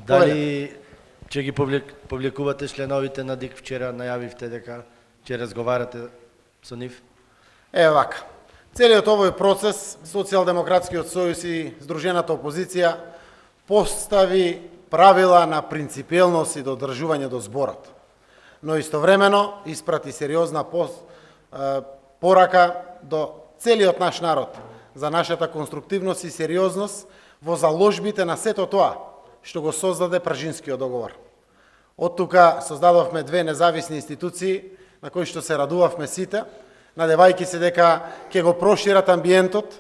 Дали ќе ги публикувате членовите на ДИК? Вчера најавивте дека ќе разговарате со нив? Вака. Целиот овој процес, Социјалдемократскиот сојуз и Сдружената опозиција постави правила на принципиелност и додржување до зборот. Но истовремено испрати сериозна порака до целиот наш народ за нашата конструктивност и сериозност во заложбите на сето тоа што го создаде Пржинскиот договор. Од тука создадовме две независни институции на кои што се радувавме сите, надевајќи се дека ќе го прошират амбиентот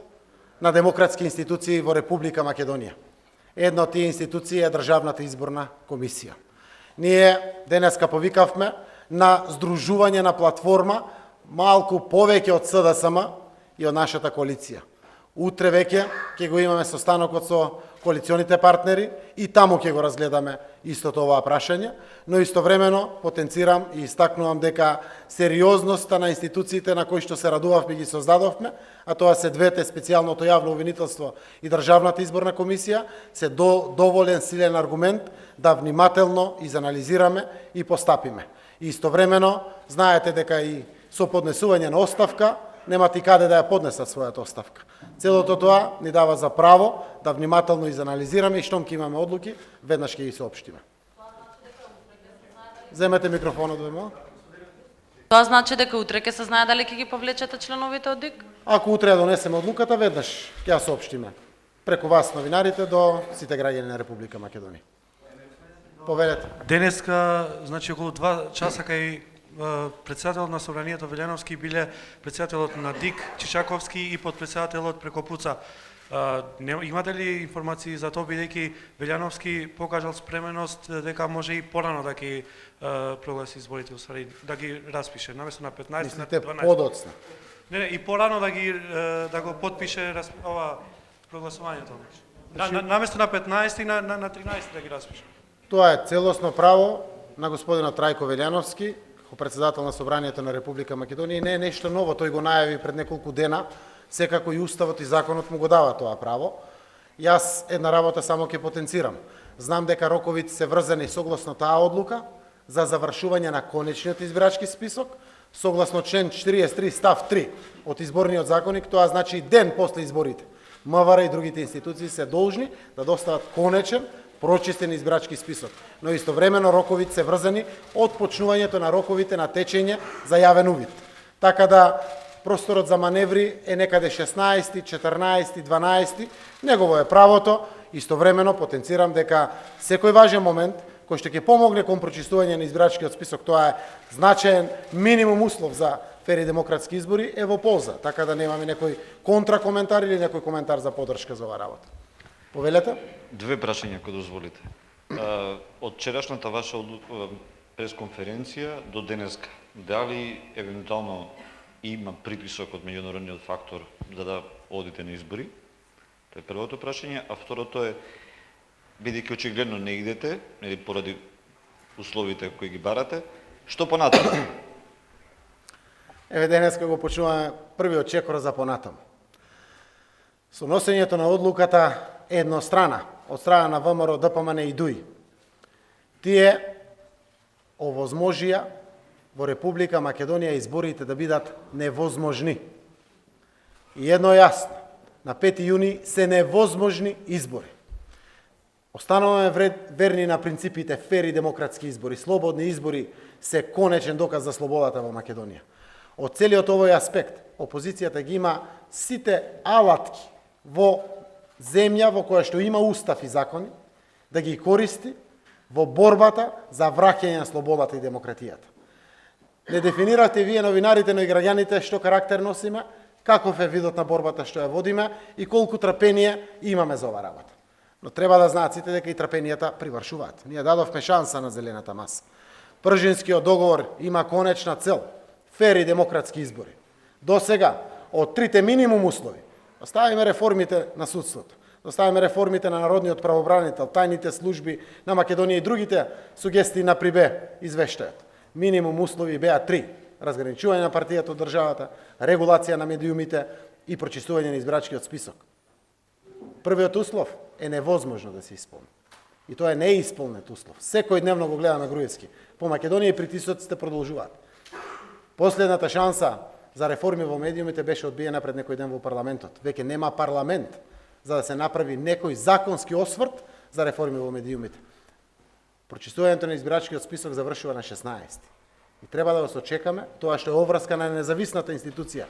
на демократски институции во Република Македонија. Една од тие институции е Државната изборна комисија. Ние денеска повикавме на здружување на платформа малку повеќе од СДСМ и од нашата коалиција. Утре веќе ќе го имаме состанокот со коалиционите партнери и таму ќе го разгледаме истото оваа прашање, но истовремено потенцирам и истакнувам дека сериозноста на институциите на кои што се радувавме ги создадовме, а тоа се двете, специјалното јавно обвинителство и Државната изборна комисија, се доволен силен аргумент да внимателно изанализираме и постапиме. И истовремено знаете дека и со поднесување на оставка немате и каде да ја поднесат својата оставка. Целото тоа ни дава за право да внимателно изанализираме и штом ќе имаме одлуки, веднаш ќе ги соопштиме. Земете микрофонот, вемо. Тоа значи дека утре ќе се знае дали ќе ги повлечете членовите од ДИК? Ако утре ја донесеме одлуката, веднаш ќе ја соопштиме. Преку вас, новинарите, до сите граѓани на Република Македонија. Повелете. Денеска, значи околу 2 часа кај председателот на Собранието Велјановски биле председателот на ДИК Чичаковски и подпредседателот Прекопуца. Имате ли информации за тоа, бидејќи Велјановски покажал спременост дека може и порано да ги прогласи изборите, усвари, да ги распише, наместо на 15 Мислите на 12? подоцна? Не, и порано да го подпише ова прогласувањето. Наместо на 15 и на 13 да ги распише. Тоа е целосно право на господинот Трајко Велјановски, председател на Собранието на Република Македонија, и не е нешто ново, тој го најави пред неколку дена, секако и уставот и законот му го дава тоа право. Јас една работа само ќе потенцирам. Знам дека роковите се врзани согласно таа одлука за завршување на конечниот избирачки список, согласно член 43 став 3 од изборниот законник, тоа значи ден после изборите. МВР и другите институции се должни да достават конечен прочистен избирачки список, но истовремено роковите се врзани од почнувањето на роковите на течење за јавен увид. Така да просторот за маневри е некаде 16, 14, 12, негово е правото, истовремено потенцирам дека секој важен момент кој што ќе помогне кон прочистување на избирачкиот список, тоа е значаен минимум услов за фери демократски избори, е во полза, така да немаме некој контракоментар или некој коментар за поддршка за оваа работа. Повелете? Две прашања, ако дозволите. Од вчерашната ваша пресконференција до денеска, дали евентуално има притисок од меѓународниот фактор за да одите на избори? Тоа е првото прашање, а второто е, бидејќи очигледно не идете, или поради условите кои ги барате, што понатаму? Денеска го почнуваме првиот чекор за понатаму. Со носењето на одлуката еднострана, од страна на ВМРО, ДПМН и ДУИ. Тие овозможија во Република Македонија изборите да бидат невозможни. И едно јасно, на 5 јуни се невозможни избори. Остануваме верни на принципите фери демократски избори, слободни избори се конечен доказ за слободата во Македонија. Од целиот овој аспект, опозицијата ги има сите алатки во земја во која што има устав и закони, да ги користи во борбата за враќање на слободата и демократијата. Не дефинирате вие, новинарите, но и граѓаните, што карактер носиме, каков е видот на борбата што ја водиме и колку трпение имаме за оваа работа. Но треба да знаат сите дека и трпенијата привршуваат. Ние дадовме шанса на зелената маса. Пржинскиот договор има конечна цел – фери демократски избори. До сега, од трите минимум услови, оставиме реформите на судството, оставиме реформите на народниот правобранител, тајните служби на Македонија и другите сугестии на Прибе извештајот. Минимум услови беа 3: разграничување на партијата од државата, регулација на медиумите и прочистување на избирачкиот список. Првиот услов е невозможно да се исполни. И тоа е неисполнет услов. Секој дневно го гледаме Груевски. По Македонија и притисоците продолжуваат. Последната шанса за реформи во медиумите беше одбиена пред некој ден во парламентот. Веќе нема парламент за да се направи некој законски осврт за реформи во медиумите. Прочистувањето на избирачкиот список завршува на 16. И треба да го сочекаме тоа што е оврска на независната институција,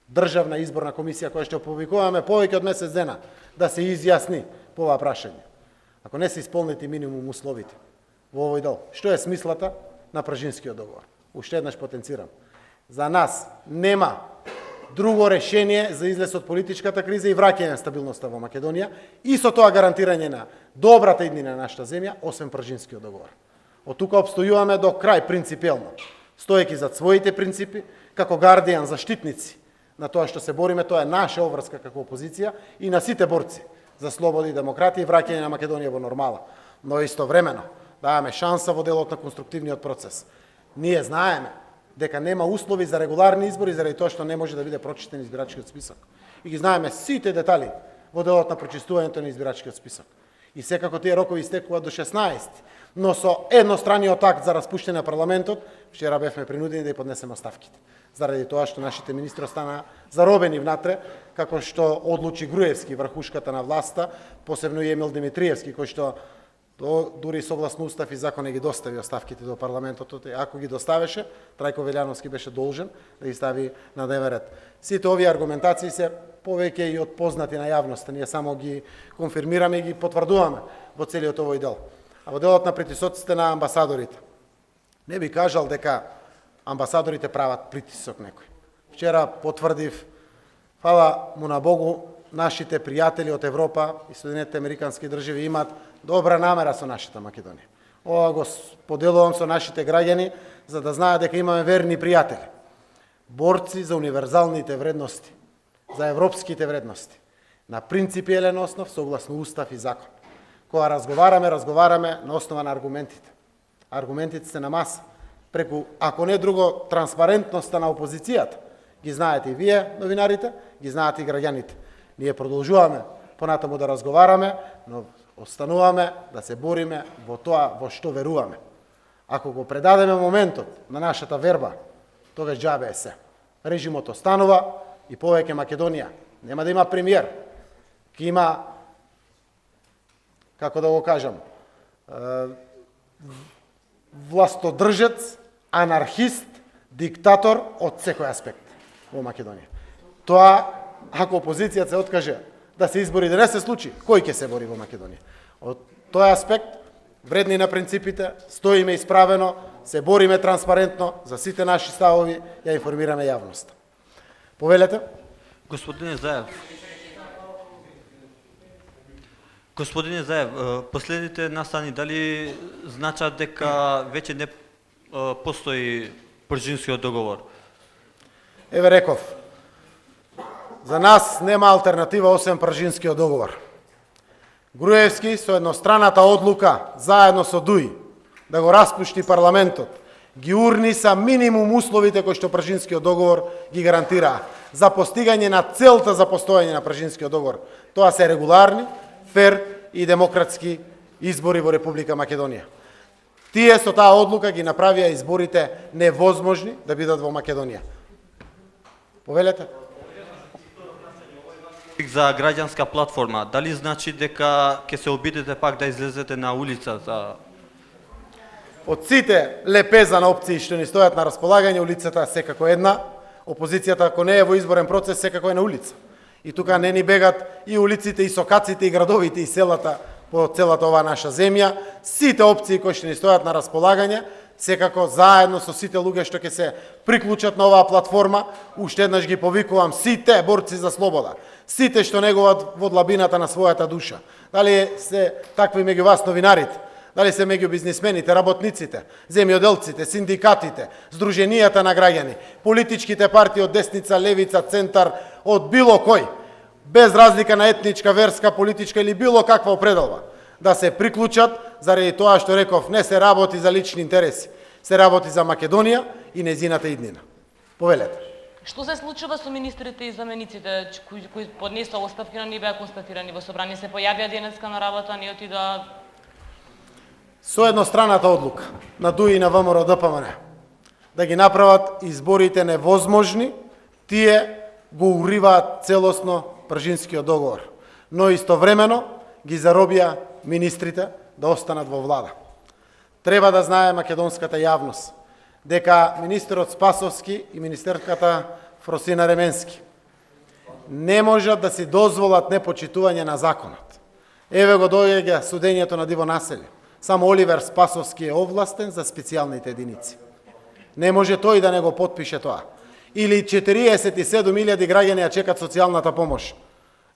Државна изборна комисија, која што публикуваме повеќе од месец дена, да се изјасни по ова прашање. Ако не се исполнети минимум условите во овој дел, што е смислата на Пражинскиот договор? Уште еднаш потенцирам. За нас нема друго решение за излез од политичката криза и враќање на стабилноста во Македонија и со тоа гарантирање на добрата иднина на нашата земја, освен Пражинскиот договор. Од тука обстојуваме до крај принципиелно, стоејќи зад своите принципи, како гардијан, заштитници на тоа што се бориме, тоа е наша обврска како опозиција и на сите борци за слобода и демократија и враќање на Македонија во нормала. Но истовремено даваме шанса во делот на конструктивниот процес. Ние знаеме дека нема услови за регуларни избори заради тоа што не може да биде прочитен избирачкиот список. И ги знаеме сите детали во делот на прочистувањето на избирачкиот список. И секако тие рокови истекуваат до 16, но со едностраниот акт за распуштање на парламентот, вчера бевме принудени да ја поднесеме оставките. Заради тоа што нашите министри остана заробени внатре, како што одлучи Груевски, врхушката на власта, посебно и Емил Димитриевски, кој што дури согласно устав и закон не ги достави оставките до парламентот, ако ги доставеше, Трајко Велјановски беше должен да ги стави на дневен ред. Сите овие аргументации се повеќе и од познати на јавноста, ние само ги конфирмираме и ги потврдуваме во целиот овој дел. А во делот на притисоците на амбасадорите, не би кажал дека амбасадорите прават притисок некој. Вчера потврдив, фала му на Богу, нашите пријатели од Европа и Соединетите Американски држави имаат добра намера со нашата Македонија. Ова го поделувам со нашите граѓани, за да знаат дека имаме верни пријатели. Борци за универзалните вредности, за европските вредности, на принципиелен основ, согласно устав и закон. Кога разговараме на основа на аргументите. Аргументите се на маса. Преку, ако не друго, транспарентноста на опозицијата. Ги знаете и вие, новинарите, ги знаете и граѓаните. Ние продолжуваме понатаму да разговараме, но остануваме да се бориме во тоа во што веруваме. Ако го предадеме моментот на нашата верба, тогаш џабе е се. Режимот останува и повеќе Македонија нема да има премиер. Ке има, како да го кажам, властодржец, анархист, диктатор од секој аспект во Македонија. Тоа, ако опозицијата се откаже да се избори да не се случи, кој ќе се бори во Македонија? Од тој аспект, вредни на принципите, стоиме исправено, се бориме транспарентно за сите наши ставови, ја информираме јавноста. Повелете? Господине Заев, последните настани дали значат дека веќе не постои Пржинскиот договор? Еве реков, за нас нема алтернатива освен Пржинскиот договор. Груевски со едностраната одлука, заедно со ДУИ, да го распушти парламентот, ги урни са минимум условите кои што Пржинскиот договор ги гарантира за постигање на целта за постојање на Пржинскиот договор. Тоа се регуларни, фер и демократски избори во Република Македонија. Тие со таа одлука ги направија изборите невозможни да бидат во Македонија. Повелете? За граѓанска платформа, дали значи дека ќе се обидете пак да излезете на улица за... Од сите лепеза на опции што ни стојат на располагање, улицата секако една, опозицијата ако не е во изборен процес, секако е на улица. И тука не ни бегат и улиците, и сокаците, и градовите, и селата по целата оваа наша земја. Сите опции кои што ни стојат на располагање, секако заедно со сите луѓе што ќе се приклучат на оваа платформа, уште еднаш ги повикувам сите борци за слобода, сите што негуваат во длабината на својата душа. Дали се такви меѓу вас новинарите, дали се меѓу бизнисмените, работниците, земјоделците, синдикатите, здруженијата на граѓани, политичките партии од десница, левица, центар, од било кој, без разлика на етничка, верска, политичка или било каква определба, да се приклучат заради тоа што реков, не се работи за лични интереси, се работи за Македонија и незината иднина. Повелете. Што се случува со министрите и замениците кои поднесоа оставки, но не беа констатирани во собрание, се појавија денеска на работа, не отидоа? Со едностраната одлука на ДУИ и на ВМРО ДПМН да ги направат изборите невозможни, тие го уриваат целосно Пржинскиот договор, но истовремено ги заробија министрите да останат во влада. Треба да знае македонската јавност дека министерот Спасовски и министерката Фросина Ременски не можат да си дозволат непочитување на законот. Еве го доаѓа судењето на Диво Населје. Само Оливер Спасовски е овластен за специјалните единици. Не може тој да не го потпише тоа. Или 47.000 граѓани ја чекат социјалната помош.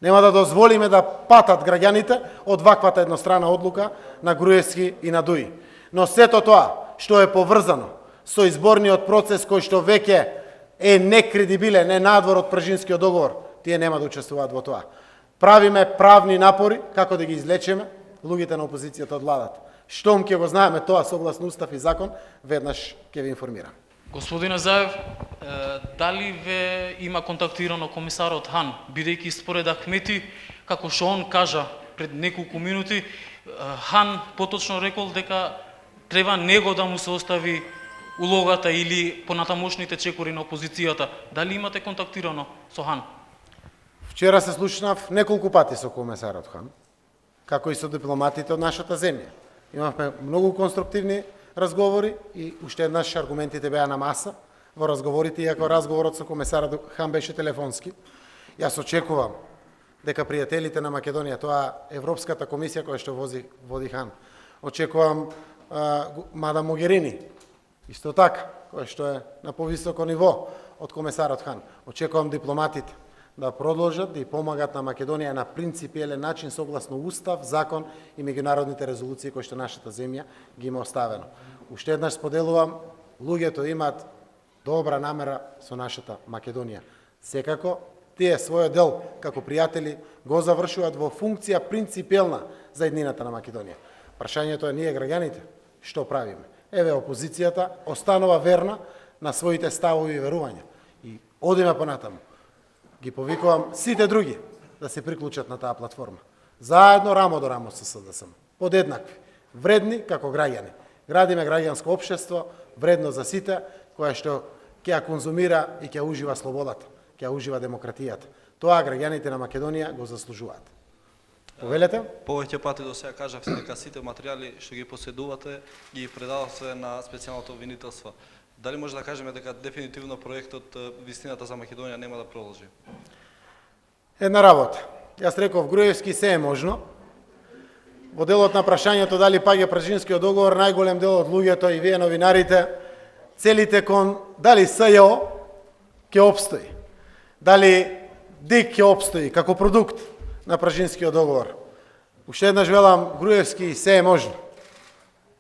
Нема да дозволиме да патат граѓаните од ваквата еднострана одлука на Груевски и на ДУИ. Но сето тоа што е поврзано со изборниот процес кој што веќе е некредибилен, не надвор од Пржинскиот договор, тие нема да учествуваат во тоа. Правиме правни напори како да ги излечеме луѓето на опозицијата од владата. Штом ќе го знаеме тоа согласно устав и закон, веднаш ќе ви информирам. Господине Заев, дали ве има контактирано комисарот Хан, бидејќи според Ахмети, како што он кажа пред неколку минути, Хан поточно рекол дека треба него да му се остави улогата или понатамошните чекори на опозицијата. Дали имате контактирано со Хан? Вчера се слушнав неколку пати со комисарот Хан, како и со дипломатите од нашата земја. Имавме многу конструктивни разговори и уште еднаш аргументите беа на маса во разговорите, иако разговорот со комисарот Хан беше телефонски. Јас очекувам дека пријателите на Македонија, тоа Европската комисија која што води Хан, очекувам мадам Могерини, исто така, која што е на повисоко ниво од комисарот Хан. Очекувам дипломатите да продолжат да и помагат на Македонија на принципиелен начин согласно устав, закон и меѓународните резолуции кои што нашата земја ги има оставено. Уште еднаш споделувам, луѓето имаат добра намера со нашата Македонија. Секако, тие својот дел како пријатели го завршуваат во функција принципиелна за еднината на Македонија. Прашањето е ние граѓаните што правиме. Еве опозицијата останува верна на своите ставови и верувања и одиме понатаму. Ги повикувам сите други да се приклучат на таа платформа. Заедно рамо до рамо со СДСМ. Подеднакви, вредни како граѓани. Градиме граѓанско општество, вредно за сите, кое што ќе ја конзумира и ќе ужива слободата, ќе ја ужива демократијата. Тоа граѓаните на Македонија го заслужуваат. Повелете? Повеќе пати до сега кажавте дека сите материјали што ги поседувате ги предавате на специјалното обвинителство. Дали може да кажеме дека дефинитивно проектот Вистината за Македонија нема да продолжи? Една работа. Јас реков Груевски се е можно. Во делот на прашањето дали паѓа Пржинскиот договор, најголем дел од луѓето и вие новинарите целите кон дали СЈО ќе обстои. Дали ДИК ќе обстои како продукт на Пржинскиот договор. Уште еднаш велам, Груевски се е можно.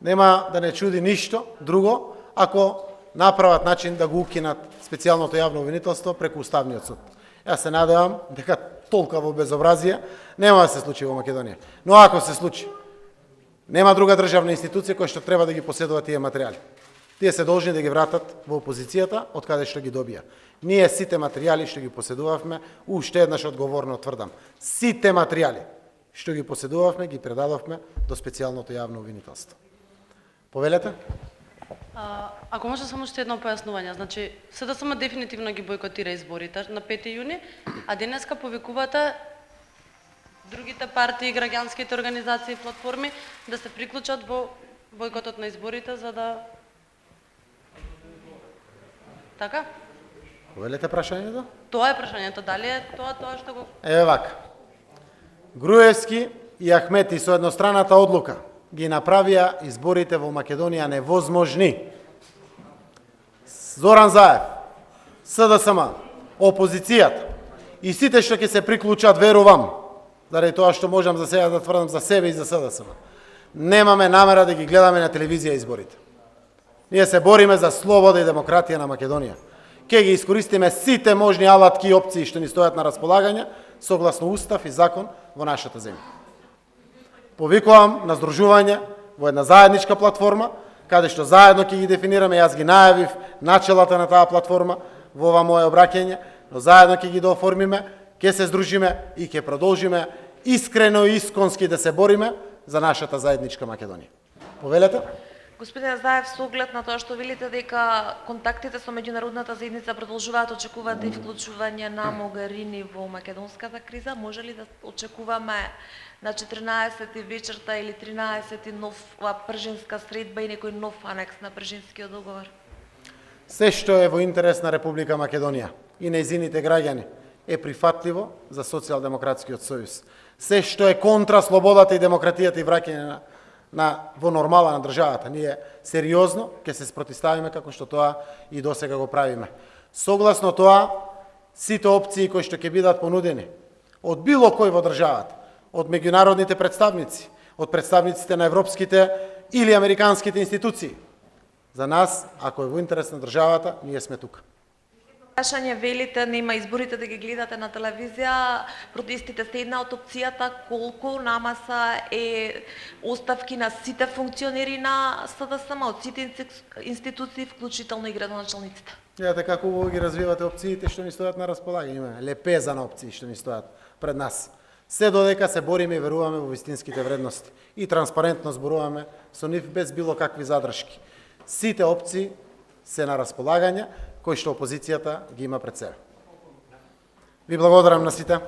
Нема да не чуди ништо друго, ако направат начин да го укинат специјалното јавно обвинителство преку Уставниот суд. Јас се надевам дека толкова безобразие нема да се случи во Македонија. Но ако се случи, нема друга државна институција која што треба да ги поседува тие материјали. Тие се должни да ги вратат во опозицијата од каде што ги добија. Ние сите материјали што ги поседувавме, уште еднаш одговорно тврдам, сите материјали што ги поседувавме, ги предадовме до специјалното јавно обвинителство. Повелете? Ако може само уште едно појаснување, значи СДСМ дефинитивно ги бойкотира изборите на 5 јуни, а денеска повикувате другите партии, граѓанските организации и платформи да се приклучат во бойкотот на изборите за да така? Повелете прашањето? Тоа е прашањето, дали е тоа што го Еве вака. Груевски и Ахмети со едностраната одлука ги направија изборите во Македонија невозможни. Зоран Заев, СДСМ, опозицијата и сите што ќе се приклучат, верувам, заради тоа што можам за сега да тврдам за себе и за СДСМ, немаме намера да ги гледаме на телевизија изборите. Ние се бориме за слобода и демократија на Македонија. Ке ги искористиме сите можни алатки и опции што ни стојат на располагање, согласно устав и закон во нашата земја. Повикувам на здружување во една заедничка платформа, каде што заедно ќе ги дефинираме, јас ги најавив начелата на таа платформа во ова моје обраќање, но заедно ќе ги дооформиме, ќе се здружиме и ќе продолжиме искрено и исконски да се бориме за нашата заедничка Македонија. Повелете? Господин Заев, со оглед на тоа што велите дека контактите со меѓународната заедница продолжуваат, очекувате и вклучување на Могарини во македонската криза, може ли да очекуваме на 14 вечерта или 13 нов пржинска средба и некој нов анекс на пржинскиот договор? Се што е во интерес на Република Македонија и нејзините граѓани е прифатливо за Социјалдемократскиот сојуз. Се што е контра слободата и демократијата и враќање во нормала на државата. Ние сериозно ќе се спротивставиме како што тоа и досега го правиме. Согласно тоа, сите опции кои што ќе бидат понудени од било кој во државата, од меѓународните представници, од представниците на европските или американските институции, за нас, ако е во интерес на државата, ние сме тука. Прашање велите, нема изборите да ги гледате на телевизија, протестите се една од опцијата, колку намаса е оставки на сите функционери на СДСМ, од сите институции, вклучително и градоначалниците. Гледате како убаво ги развивате опциите што ни стојат на располагање, има лепеза на опции што ни стојат пред нас. Се додека се бориме и веруваме во вистинските вредности и транспарентно зборуваме со нив без било какви задршки. Сите опции се на располагање кои што опозицијата ги има пред себе. Ви благодарам на сите.